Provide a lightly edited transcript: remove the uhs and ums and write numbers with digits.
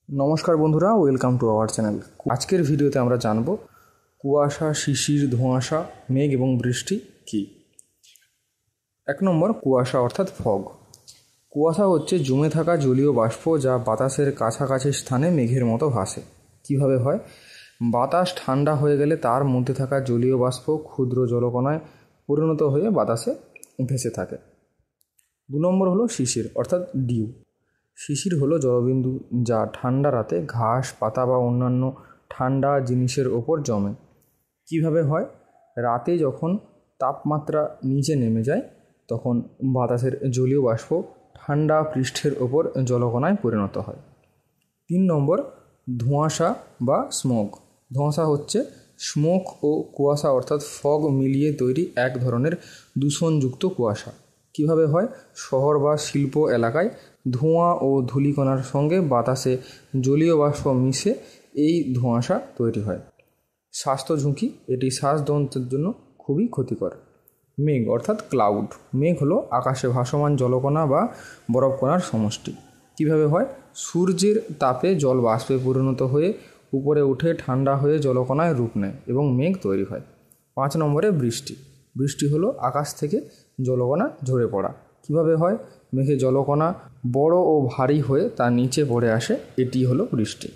নমস্কার বন্ধুরা, welcome to our channel. আজকের ভিডিওতে আমরা জানব কুয়াশা, শিশির, ধোঁয়াশা, মেঘ এবং বৃষ্টি কী। 1 নম্বর, কুয়াশা অর্থাৎ ফগ। কুয়াশা হচ্ছে জমে থাকা জলীয় বাষ্প যা বাতাসের কাছাকাছি স্থানে মেঘের মতো ভাসে। কিভাবে হয়? বাতাস ঠান্ডা হয়ে গেলে তার মধ্যে থাকা জলীয় বাষ্প ক্ষুদ্র জলকণায় পরিণত হয়ে বাতাসে ভেসে থাকে। 2 নম্বর হলো শিশির অর্থাৎ ডিউ। শিশির হলো জলবিন্দু যা ঠান্ডা রাতে ঘাস, পাতা বা অন্যান্য ঠান্ডা জিনিসের ওপর জমে। কিভাবে হয়? রাতে যখন তাপমাত্রা নিচে নেমে যায় তখন বাতাসের জলীয় বাষ্প ঠান্ডা পৃষ্ঠের ওপর জলকণায় পরিণত হয়। 3 নম্বর, ধোঁয়াশা বা স্মোক। ধোঁয়াশা হচ্ছে স্মোক ও কুয়াশা অর্থাৎ ফগ মিলিয়ে তৈরি এক ধরনের দূষণযুক্ত কুয়াশা। কিভাবে হয়? শহর বা শিল্প এলাকায় ধোঁয়া ও ধূলিকণার সঙ্গে বাতাসে জলীয় বাষ্প মিশে এই ধোঁয়াশা তৈরি হয়। স্বাস্থ্য ঝুঁকি, এটি শ্বাসতন্ত্রের জন্য খুবই ক্ষতিকর। মেঘ অর্থাৎ ক্লাউড। মেঘ হলো আকাশে ভাসমান জলকণা বা বরফকণার সমষ্টি। কিভাবে হয়? সূর্যের তাপে জল বাষ্পে পরিণত হয়ে উপরে উঠে ঠান্ডা হয়ে জলকণায় রূপ নেয় এবং মেঘ তৈরি হয়। 5 নম্বরে বৃষ্টি। বৃষ্টি হলো আকাশ থেকে জলকণা ঝরে পড়া। কিভাবে হয়? মেঘে জলকণা বড় ও ভারী হয়ে তার নিচে পড়ে আসে, এটি হলো বৃষ্টি।